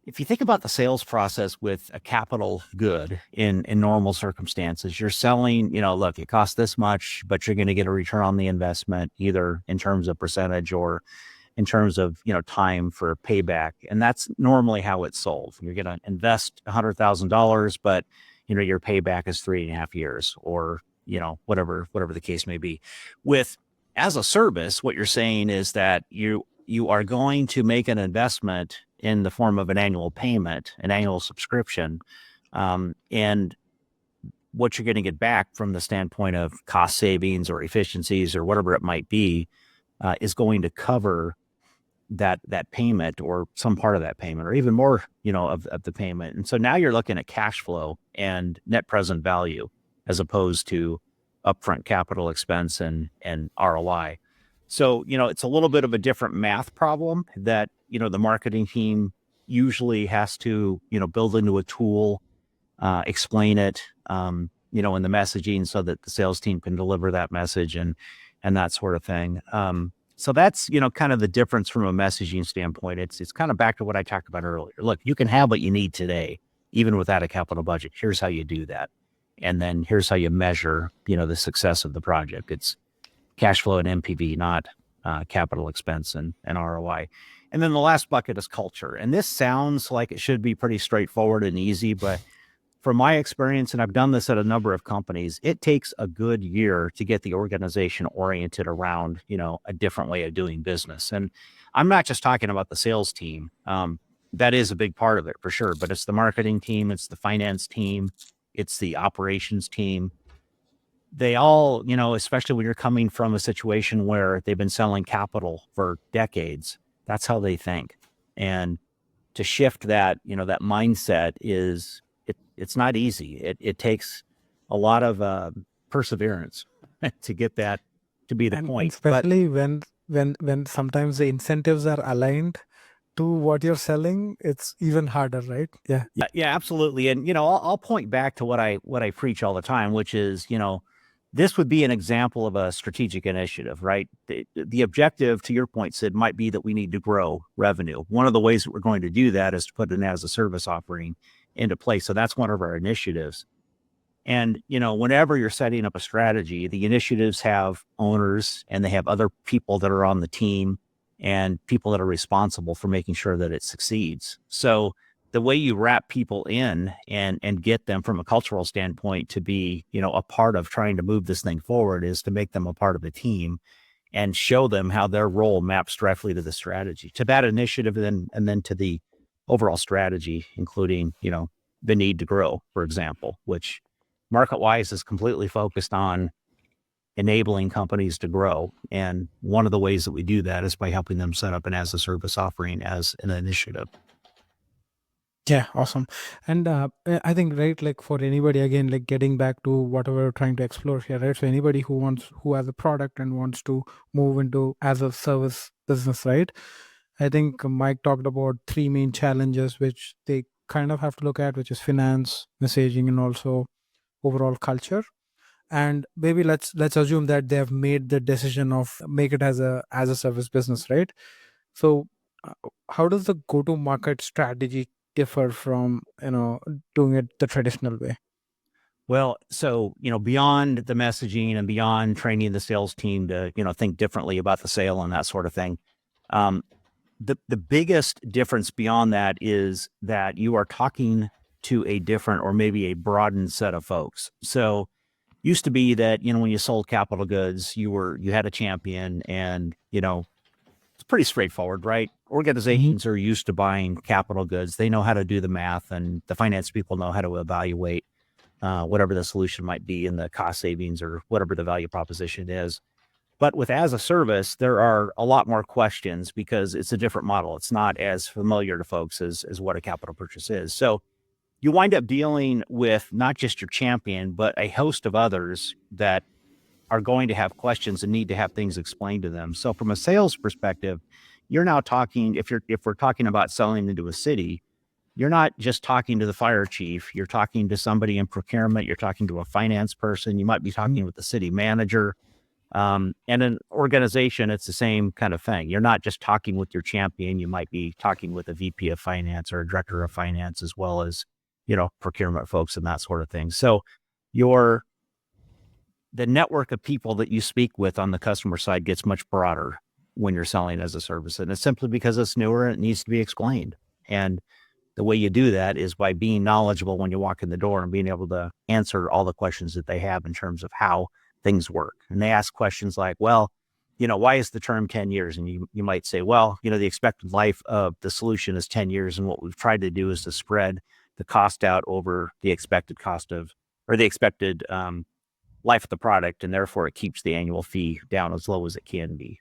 if you think about the sales process with a capital good in normal circumstances, you're selling, you know, look, it costs this much, but you're going to get a return on the investment, either in terms of percentage or in terms of, you know, time for payback. And that's normally how it's sold. You're going to invest $100,000, but, you know, your payback is 3.5 years, or, you know, whatever the case may be. With as a service, what you're saying is that you are going to make an investment in the form of an annual payment, an annual subscription, and what you're going to get back from the standpoint of cost savings or efficiencies or whatever it might be is going to cover that payment, or some part of that payment, or even more, you know, of the payment. And so now you're looking at cash flow and net present value, as opposed to upfront capital expense and ROI. So, you know, it's a little bit of a different math problem that, you know, the marketing team usually has to, you know, build into a tool, explain it, you know, in the messaging, so that the sales team can deliver that message and that sort of thing. So that's, you know, kind of the difference from a messaging standpoint. It's kind of back to what I talked about earlier. Look, you can have what you need today, even without a capital budget. Here's how you do that. And then here's how you measure, you know, the success of the project. It's cash flow and NPV, not capital expense and ROI. And then the last bucket is culture. And this sounds like it should be pretty straightforward and easy, but from my experience, and I've done this at a number of companies, it takes a good year to get the organization oriented around, you know, a different way of doing business. And I'm not just talking about the sales team. That is a big part of it for sure, but it's the marketing team, it's the finance team, it's the operations team. They all, you know, especially when you're coming from a situation where they've been selling capital for decades, that's how they think. And to shift that, you know, that mindset it's not easy. It takes a lot of perseverance to get that to be the And point. especially when sometimes the incentives are aligned to what you're selling, it's even harder, right? Yeah. Yeah, absolutely. And, you know, I'll point back to what I preach all the time, which is, you know, this would be an example of a strategic initiative, right? The objective, to your point, Sid, might be that we need to grow revenue. One of the ways that we're going to do that is to put an as a service offering into place. So that's one of our initiatives. And, you know, whenever you're setting up a strategy, the initiatives have owners and they have other people that are on the team and people that are responsible for making sure that it succeeds. So the way you wrap people in and get them from a cultural standpoint to be, you know, a part of trying to move this thing forward is to make them a part of the team and show them how their role maps directly to the strategy, to that initiative, and then to the overall strategy, including, you know, the need to grow, for example, which MarketWise is completely focused on enabling companies to grow. And one of the ways that we do that is by helping them set up an as a service offering as an initiative. Yeah, awesome. And I think, right, like for anybody, again, like getting back to what we're trying to explore here, right? So anybody who has a product and wants to move into as a service business, right? I think Mike talked about three main challenges which they kind of have to look at, which is finance, messaging, and also overall culture. And maybe let's assume that they have made the decision of make it as a service business, right? So how does the go to market strategy differ from doing it the traditional way? Well, so, beyond the messaging and beyond training the sales team to, think differently about the sale and that sort of thing, the biggest difference beyond that is that you are talking to a different or maybe a broadened set of folks. So used to be that, when you sold capital goods, you had a champion and, it's pretty straightforward, right? Organizations are used to buying capital goods. They know how to do the math, and the finance people know how to evaluate whatever the solution might be in the cost savings or whatever the value proposition is. But with as a service, there are a lot more questions because it's a different model. It's not as familiar to folks as what a capital purchase is. So you wind up dealing with not just your champion, but a host of others that are going to have questions and need to have things explained to them. So from a sales perspective, you're now talking, if we're talking about selling into a city, you're not just talking to the fire chief, you're talking to somebody in procurement, you're talking to a finance person, you might be talking with the city manager. And an organization, it's the same kind of thing. You're not just talking with your champion, you might be talking with a VP of finance or a director of finance, as well as, procurement folks and that sort of thing. So the network of people that you speak with on the customer side gets much broader when you're selling as a service. And it's simply because it's newer and it needs to be explained. And the way you do that is by being knowledgeable when you walk in the door and being able to answer all the questions that they have in terms of how things work. And they ask questions like, well, why is the term 10 years? And you might say, well, the expected life of the solution is 10 years. And what we've tried to do is to spread the cost out over the expected cost of, or the expected life of the product. And therefore it keeps the annual fee down as low as it can be.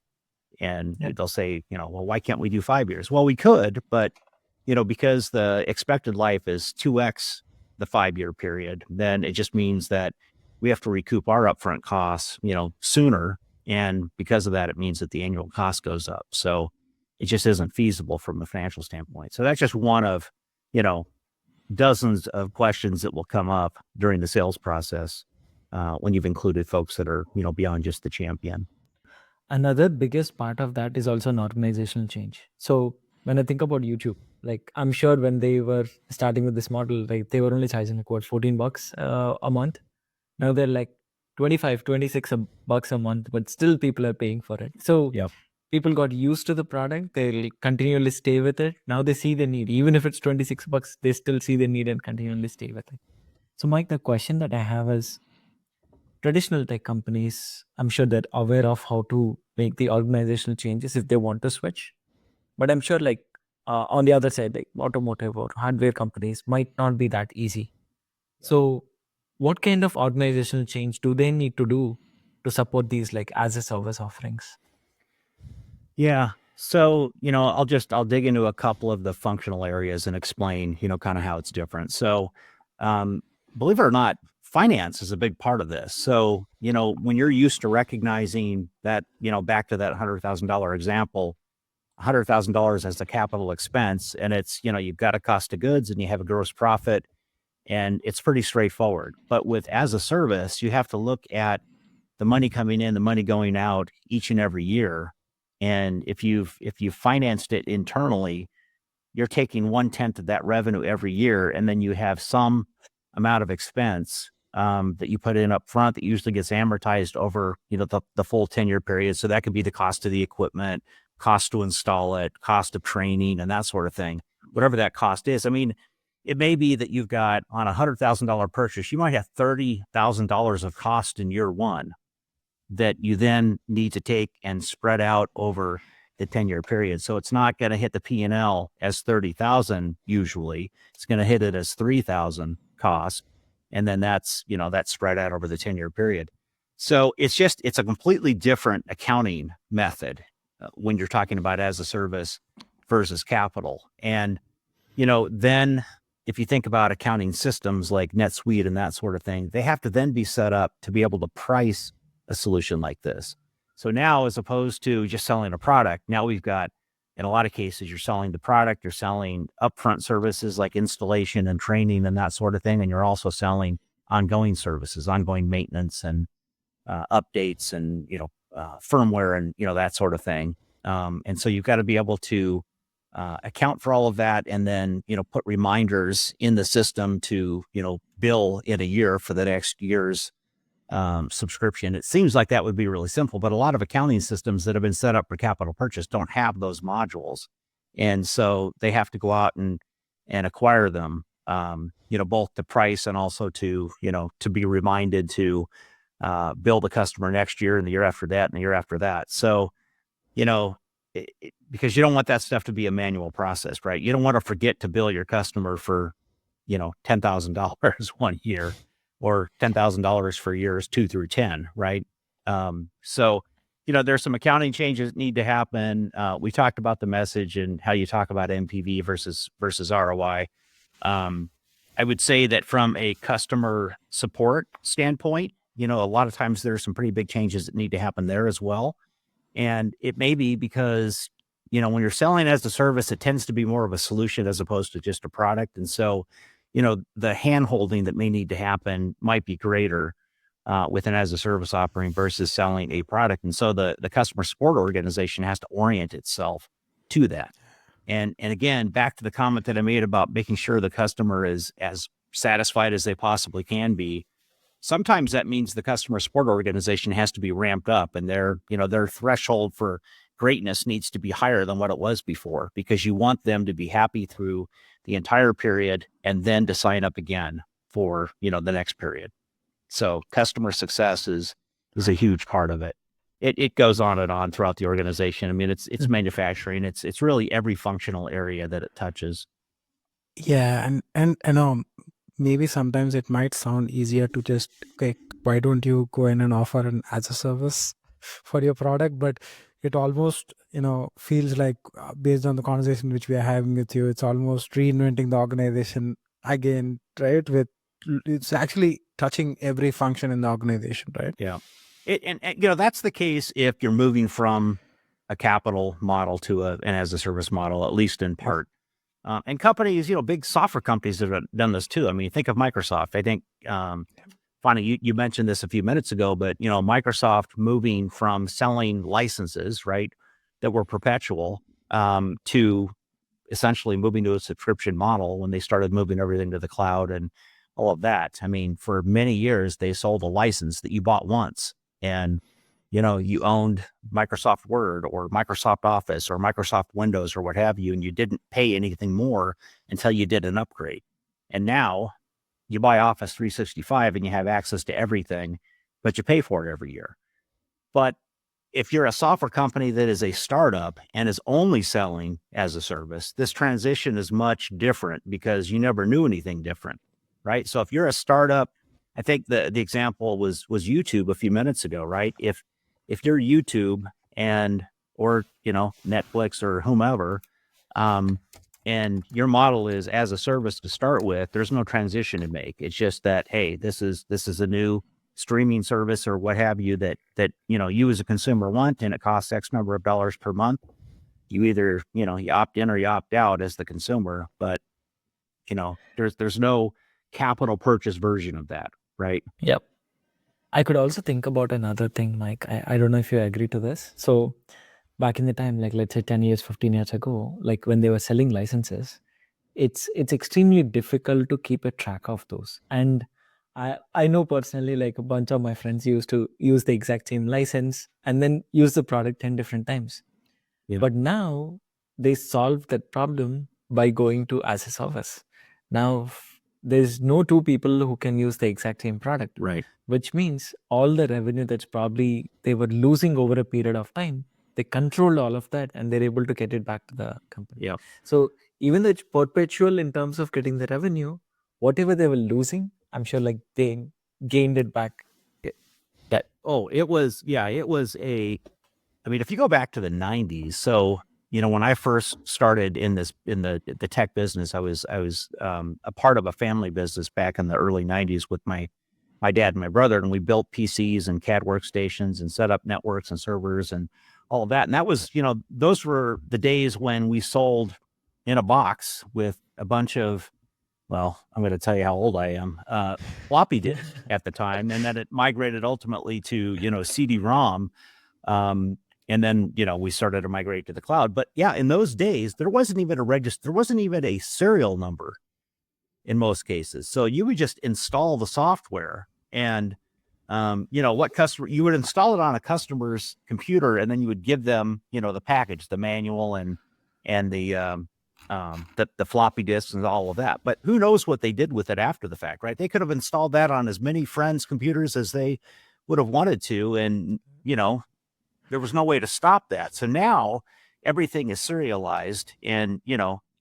And they'll say, well, why can't we do 5 years? Well, we could, but because the expected life is 2x the 5-year period, then it just means that we have to recoup our upfront costs, sooner. And because of that, it means that the annual cost goes up. So it just isn't feasible from a financial standpoint. So that's just one of, dozens of questions that will come up during the sales process when you've included folks that are, beyond just the champion. Another biggest part of that is also an organizational change. So when I think about YouTube, like I'm sure when they were starting with this model, like they were only charging like what, $14 a month. Now they're like 25, 26 bucks a month, but still people are paying for it. So people got used to the product. They'll continually stay with it. Now they see the need. Even if it's 26 bucks, they still see the need and continually stay with it. So Mike, the question that I have is, traditional tech companies, I'm sure they're aware of how to make the organizational changes if they want to switch. But I'm sure like on the other side, like automotive or hardware companies might not be that easy. So what kind of organizational change do they need to do to support these like as a service offerings? Yeah. So, I'll dig into a couple of the functional areas and explain, kind of how it's different. So, believe it or not, finance is a big part of this. So, when you're used to recognizing that, back to that $100,000 example, $100,000 as a capital expense, and it's, you've got a cost of goods and you have a gross profit, and it's pretty straightforward. But with as a service, you have to look at the money coming in, the money going out each and every year. And if you've financed it internally, you're taking 1/10 of that revenue every year, and then you have some amount of expense that you put in up front that usually gets amortized over the full 10-year period. So that could be the cost of the equipment, cost to install it, cost of training, and that sort of thing. Whatever that cost is. I mean, it may be that you've got on a $100,000 purchase, you might have $30,000 of cost in year one that you then need to take and spread out over the 10-year period. So it's not going to hit the P&L as 30,000 usually. It's going to hit it as 3,000 cost. And then that's spread out over the 10-year period. So it's a completely different accounting method when you're talking about as a service versus capital. And, then if you think about accounting systems like NetSuite and that sort of thing, they have to then be set up to be able to price a solution like this. So now, as opposed to just selling a product, now we've got in a lot of cases, you're selling the product, you're selling upfront services like installation and training and that sort of thing. And you're also selling ongoing services, ongoing maintenance and updates and, firmware and, that sort of thing. And so you've got to be able to account for all of that and then, put reminders in the system to, bill in a year for the next year's subscription. It seems like that would be really simple, but a lot of accounting systems that have been set up for capital purchase don't have those modules. And so they have to go out and acquire them, both to price and also to, to be reminded to bill the customer next year and the year after that and the year after that. So, because you don't want that stuff to be a manual process, right? You don't want to forget to bill your customer for, $10,000 one year or $10,000 for years 2 through 10, right? So, there's some accounting changes that need to happen. We talked about the message and how you talk about NPV versus ROI. I would say that from a customer support standpoint, a lot of times there's some pretty big changes that need to happen there as well. And it may be because, when you're selling as a service, it tends to be more of a solution as opposed to just a product. And so, the hand-holding that may need to happen might be greater with an as a service offering versus selling a product. And so the customer support organization has to orient itself to that. And again, back to the comment that I made about making sure the customer is as satisfied as they possibly can be. Sometimes that means the customer support organization has to be ramped up and their threshold for greatness needs to be higher than what it was before, because you want them to be happy through the entire period and then to sign up again for, the next period. So customer success is a huge part of it. It goes on and on throughout the organization. I mean, it's manufacturing. It's really every functional area that it touches. Yeah, and maybe sometimes it might sound easier to just, okay, why don't you go in and offer an as a service for your product? But it almost, feels like based on the conversation which we are having with you, it's almost reinventing the organization again, right? It's actually touching every function in the organization, right? Yeah. And that's the case if you're moving from a capital model to an as a service model, at least in part. And companies, big software companies have done this too. I mean, think of Microsoft. I think, Fani, you mentioned this a few minutes ago, but, Microsoft moving from selling licenses, right, that were perpetual, to essentially moving to a subscription model when they started moving everything to the cloud and all of that. I mean, for many years, they sold a license that you bought once and, you owned Microsoft Word or Microsoft Office or Microsoft Windows or what have you, and you didn't pay anything more until you did an upgrade. And now you buy Office 365 and you have access to everything, but you pay for it every year. But if you're a software company that is a startup and is only selling as a service, this transition is much different because you never knew anything different, right? So if you're a startup, I think the example was YouTube a few minutes ago, right? If you're YouTube or Netflix or whomever, and your model is as a service to start with, there's no transition to make. It's just that, hey, this is a new streaming service or what have you that you as a consumer want, and it costs X number of dollars per month. You either you opt in or you opt out as the consumer, but there's no capital purchase version of that, right? Yep. I could also think about another thing, Mike. I don't know if you agree to this. So back in the time, like let's say 10 years, 15 years ago, like when they were selling licenses, it's extremely difficult to keep a track of those. And I know personally, like a bunch of my friends used to use the exact same license and then use the product 10 different times. Yeah. But now they solve that problem by going to as a service. Now there's no two people who can use the exact same product, Right. which means all the revenue that's probably they were losing over a period of time, they controlled all of that and they're able to get it back to the company. Yeah. So even though it's perpetual in terms of getting the revenue, whatever they were losing, I'm sure like they gained it back. I mean, if you go back to the 90s, so when I first started in the tech business, I was a part of a family business back in the early 90s with my dad and my brother, and we built PCs and CAD workstations and set up networks and servers and all of that. And that was, those were the days when we sold in a box with a bunch of, well, I'm going to tell you how old I am, floppy disk at the time. And then it migrated ultimately to, CD-ROM. And then, we started to migrate to the cloud. But yeah, in those days, there wasn't even a register. There wasn't even a serial number in most cases. So you would just install the software and, what customer, you would install it on a customer's computer, and then you would give them, the package, the manual and the floppy disks and all of that. But who knows what they did with it after the fact, right? They could have installed that on as many friends' computers as they would have wanted to. And, there was no way to stop that. So now everything is serialized, and,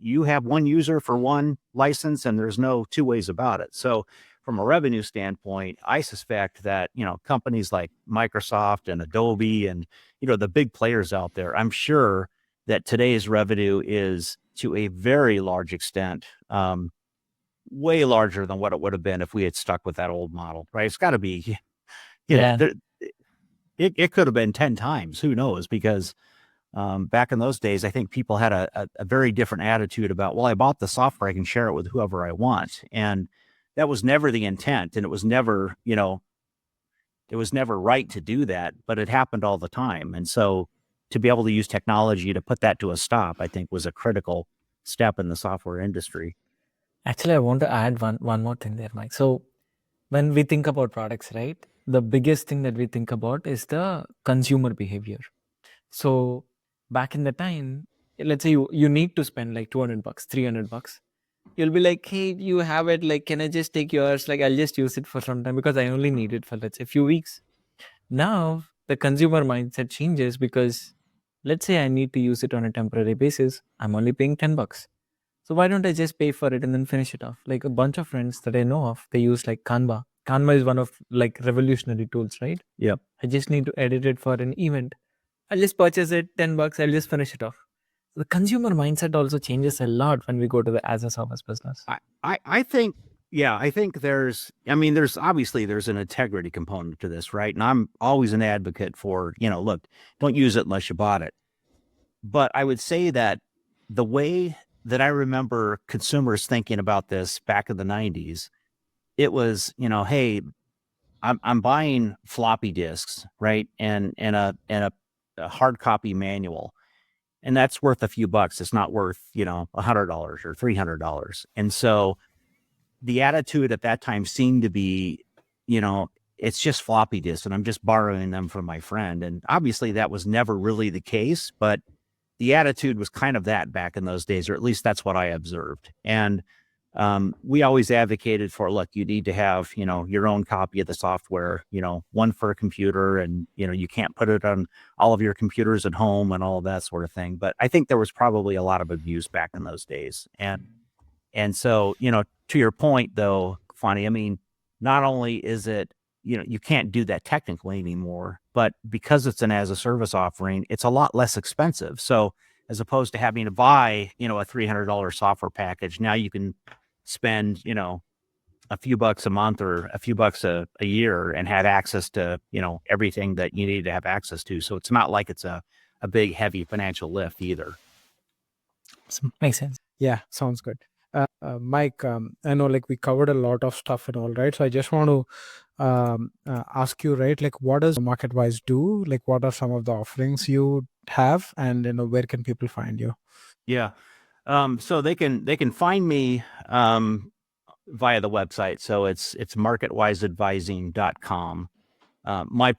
you have one user for one license, and there's no two ways about it. So from a revenue standpoint, I suspect that, companies like Microsoft and Adobe and, the big players out there, I'm sure that today's revenue is to a very large extent, way larger than what it would have been if we had stuck with that old model, right? It's got to be, it could have been 10 times, who knows? Because back in those days, I think people had a very different attitude about, well, I bought the software, I can share it with whoever I want. And that was never the intent. And it was never, it was never right to do that, but it happened all the time. And so to be able to use technology to put that to a stop, I think was a critical step in the software industry. Actually, I want to add one more thing there, Mike. So when we think about products, right, the biggest thing that we think about is the consumer behavior. So back in the time, let's say you need to spend like $200, $300. You'll be like, hey, you have it. Like, can I just take yours? Like, I'll just use it for some time because I only need it for, let's say, a few weeks. Now, the consumer mindset changes because let's say I need to use it on a temporary basis. I'm only paying $10. So why don't I just pay for it and then finish it off? Like a bunch of friends that I know of, they use like Canva. Canva is one of like revolutionary tools, right? Yep. I just need to edit it for an event. I'll just purchase it, $10. I'll just finish it off. The consumer mindset also changes a lot when we go to the as a service business. I think there's obviously there's an integrity component to this, right? And I'm always an advocate for, look, don't use it unless you bought it. But I would say that the way that I remember consumers thinking about this back in the 90s, it was, hey, I'm buying floppy disks, right? And a hard copy manual. And that's worth a few bucks. It's not worth, $100 or $300. And so the attitude at that time seemed to be, it's just floppy disks and I'm just borrowing them from my friend. And obviously that was never really the case, but the attitude was kind of that back in those days, or at least that's what I observed. And we always advocated for, look, you need to have, your own copy of the software, one for a computer, and, you can't put it on all of your computers at home and all of that sort of thing. But I think there was probably a lot of abuse back in those days. And so, to your point though, Fani, not only is it, you can't do that technically anymore, but because it's an as a service offering, it's a lot less expensive. So as opposed to having to buy, a $300 software package, now you can spend, a few bucks a month or a few bucks a year and have access to, everything that you need to have access to. So it's not like it's a big, heavy financial lift either. Makes sense. Yeah, sounds good. Mike, I know like we covered a lot of stuff and all, right? So I just want to ask you, right, like what does MarketWise do? Like what are some of the offerings you have, and where can people find you? Yeah. So they can find me via the website. So it's MarketWiseAdvising.com. My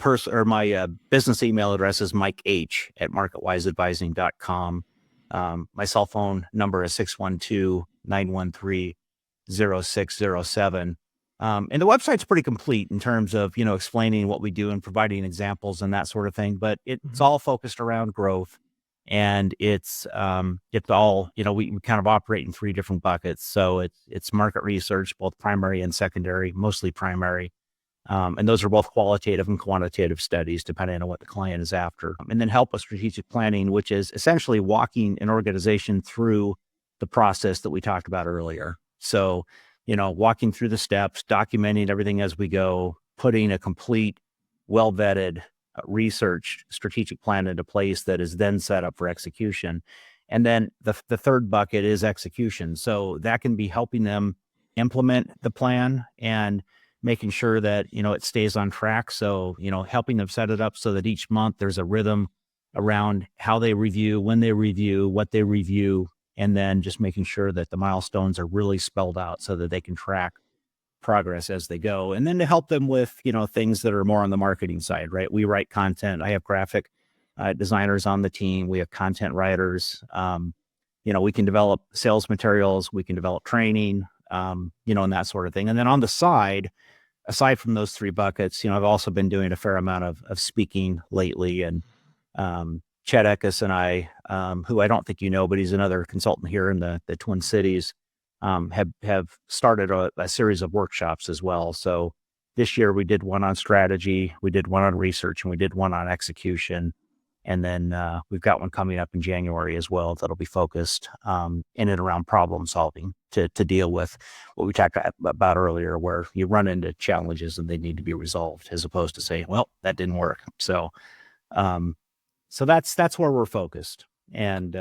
business email address is MikeH@MarketWiseAdvising.com. My cell phone number is 612-913-0607. And the website's pretty complete in terms of, explaining what we do and providing examples and that sort of thing, but it's all focused around growth. And it's all, we kind of operate in 3 different buckets. So it's market research, both primary and secondary, mostly primary. And those are both qualitative and quantitative studies, depending on what the client is after. And then help with strategic planning, which is essentially walking an organization through the process that we talked about earlier. So, walking through the steps, documenting everything as we go, putting a complete, well-vetted research strategic plan into place that is then set up for execution. And then the third bucket is execution. So that can be helping them implement the plan and making sure that, it stays on track. So, helping them set it up so that each month there's a rhythm around how they review, when they review, what they review, and then just making sure that the milestones are really spelled out so that they can track progress as they go. And then to help them with, things that are more on the marketing side, right? We write content. I have graphic designers on the team. We have content writers. We can develop sales materials. We can develop training, and that sort of thing. And then on the side, aside from those three buckets, I've also been doing a fair amount of speaking lately. And Chet Eckes and I, who I don't think you know, but he's another consultant here in the Twin Cities, have started a series of workshops as well. So this year we did one on strategy, we did one on research, and we did one on execution. And then we've got one coming up in January as well that'll be focused in and around problem solving to deal with what we talked about earlier, where you run into challenges and they need to be resolved, as opposed to saying, well, that didn't work. So that's where we're focused. And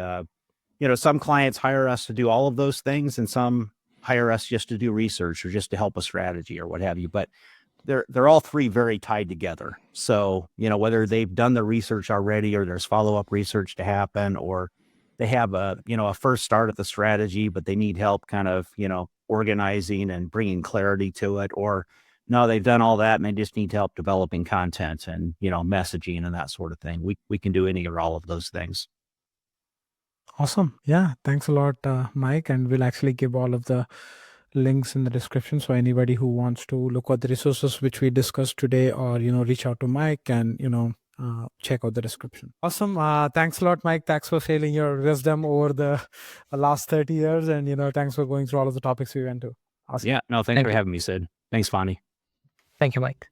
some clients hire us to do all of those things, and some hire us just to do research or just to help a strategy or what have you. But they're all three very tied together. So, whether they've done the research already or there's follow-up research to happen, or they have a first start at the strategy, but they need help kind of, organizing and bringing clarity to it, or no, they've done all that and they just need help developing content and, messaging and that sort of thing. We can do any or all of those things. Awesome. Yeah. Thanks a lot, Mike. And we'll actually give all of the links in the description. So anybody who wants to look at the resources which we discussed today, or, reach out to Mike and, check out the description. Awesome. Thanks a lot, Mike. Thanks for sharing your wisdom over the last 30 years. And, thanks for going through all of the topics we went to. Awesome. Yeah. No, thanks for having me, Sid. Thanks, Fani. Thank you, Mike.